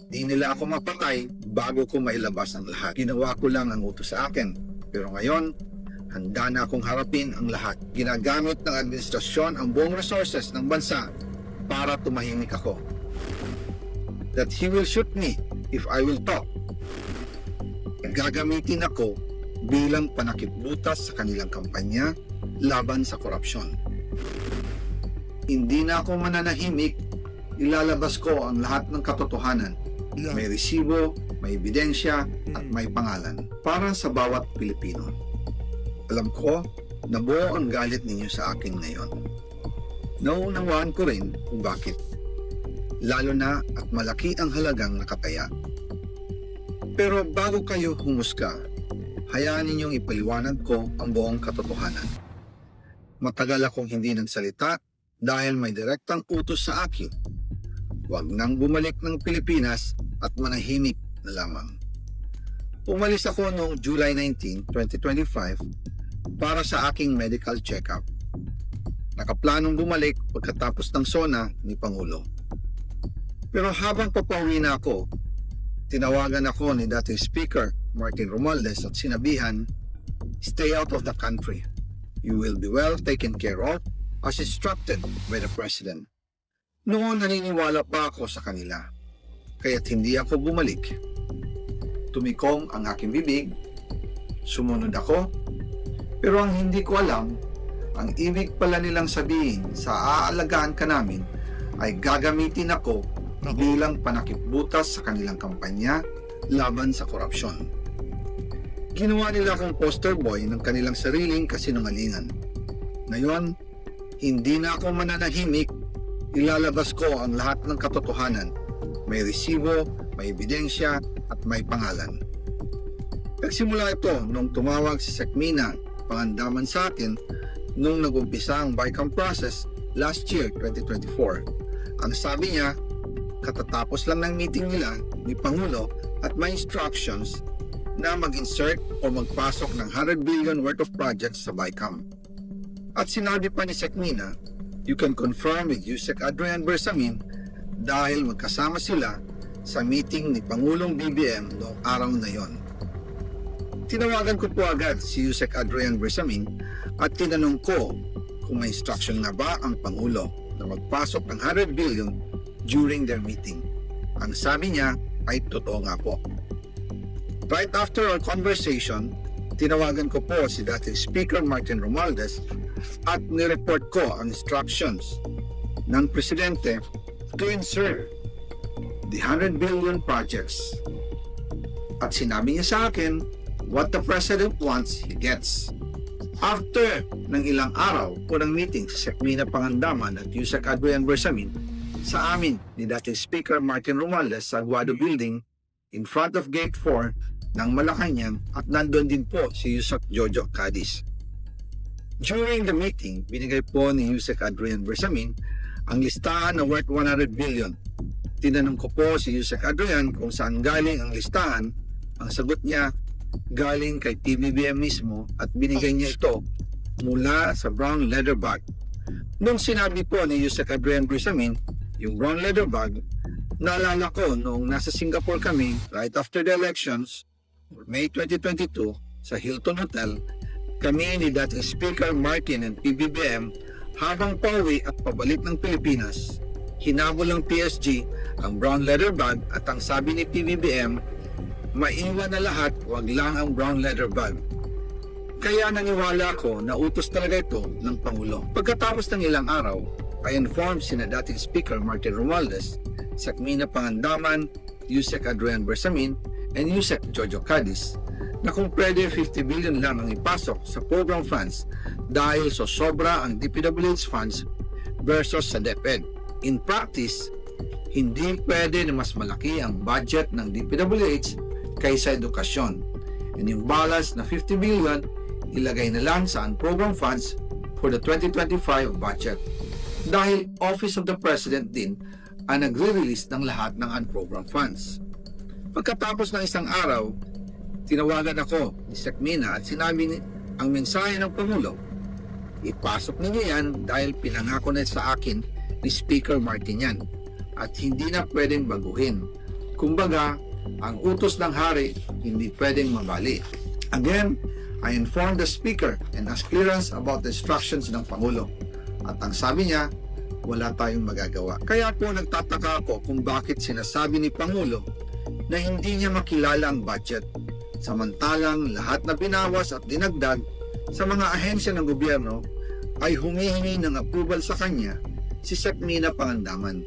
Di nila ako mapatay bago ko mailabas ang lahat. Ginawa ko lang ang utos sa akin. Pero ngayon, handa na akong harapin ang lahat. Ginagamit ng administrasyon ang buong resources ng bansa para tumahimik ako. That he will shoot me if I will talk. Gagamitin ako bilang panakipbutas sa kanilang kampanya laban sa korupsyon. Hindi na ako mananahimik, ilalabas ko ang lahat ng katotohanan. May resibo, may ebidensya, at may pangalan para sa bawat Pilipino. Alam ko na buo ang galit ninyo sa akin ngayon. Naunawaan ko rin kung bakit. Lalo na at malaki ang halagang nakataya. Pero bago kayo humusga, hayaan ninyong ipaliwanag ko ang buong katotohanan. Matagal akong hindi nagsalita dahil may direktang utos sa akin. Huwag nang bumalik ng Pilipinas at manahimik na lamang. Umalis ako noong July 19, 2025 para sa aking medical check-up. Nakaplanong bumalik pagkatapos ng SONA ni Pangulo. Pero habang papauwi na ako, tinawagan ako ni dating Speaker Martin Romualdez at sinabihan, "Stay out of the country. You will be well taken care of as instructed by the President." Noon naniniwala pa ako sa kanila, kaya't hindi ako bumalik. Tumikom ang aking bibig, sumunod ako, pero ang hindi ko alam, ang ibig pala nilang sabihin sa aalagaan ka namin ay gagamitin ako bilang panakipbutas sa kanilang kampanya laban sa korupsyon. Ginawa nila akong poster boy ng kanilang sariling kasinungalingan. Ngayon, hindi na ako mananahimik, ilalabas ko ang lahat ng katotohanan. May resibo, may ebidensya, at may pangalan. Nagsimula ito nung tumawag si Sekmina Pangandaman sa akin nung nag-umpisa ang BICAM process last year, 2024. Ang sabi niya, katatapos lang ng meeting nila ni Pangulo at may instructions na mag-insert o magpasok ng 100 billion worth of projects sa BICAM. At sinabi pa ni Sekmina, you can confirm with Yusek Adrian Bersamin dahil magkasama sila sa meeting ni Pangulong BBM noong araw na yon. Tinawagan ko po agad si Yusek Adrian Bersamin at tinanong ko kung may instruction na ba ang Pangulo na magpasok ng 100 billion during their meeting. Ang sabi niya ay totoo nga po. Right after our conversation, tinawagan ko po si dating Speaker Martin Romualdez at nireport ko ang instructions ng Presidente to insert the 100 billion projects. At sinabi niya sa akin, what the President wants, he gets. After ng ilang araw po ng meeting sa Sekmina Pangandaman at Yusek Adrian Bersamin, sa amin ni dating Speaker Martin Romualdez sa Aguado Building in front of Gate 4 ng Malacanang at nandun din po si Yusek Jojo Cadiz. During the meeting, binigay po ni Yusek Adrian Bersamin ang listahan na worth 100 billion. Tinanong ko po si Yusek Adrian kung saan galing ang listahan. Ang sagot niya, galing kay PBBM mismo at binigay niya ito mula sa brown leather bag. Nung sinabi po ni Yusek Adrian Bersamin, yung brown leather bag, naalala ko noong nasa Singapore kami right after the elections, May 2022, sa Hilton Hotel, kami ni dating Speaker Martin and PBBM habang pauwi at pabalik ng Pilipinas. Hinabol ng PSG ang brown leather bag at ang sabi ni PBBM, maiwan na lahat, wag lang ang brown leather bag. Kaya naniwala ko na utos talaga ito ng Pangulo. Pagkatapos ng ilang araw, I informed sina dating Speaker Martin Romualdez, Sekmina Pangandaman, Yusek Adrian Bersamin, and Yusek Jojo Cadiz na kung pwede 50 billion lang ang ipasok sa program funds dahil so sobra ang DPWH funds versus sa DepEd. In practice, hindi pwede na mas malaki ang budget ng DPWH kaysa edukasyon. And yung balance na 50 billion, ilagay na lang sa unprogram funds for the 2025 budget. Dahil Office of the President din ang nagre-release ng lahat ng unprogram funds. Pagkatapos ng isang araw, tinawagan ako ni Sekmina at sinabi ang mensahe ng Pangulo, ipasok ninyo yan dahil pinangako na sa akin ni Speaker Martin yan at hindi na pwedeng baguhin. Kumbaga, ang utos ng hari hindi pwedeng mabali. Again, I informed the speaker and asked clearance about the instructions ng Pangulo. At ang sabi niya, wala tayong magagawa. Kaya po nagtataka ako kung bakit sinasabi ni Pangulo na hindi niya makilala ang budget. Samantalang lahat na binawas at dinagdag sa mga ahensya ng gobyerno ay humihingi ng approval sa kanya si Sec. Mina Pangandaman.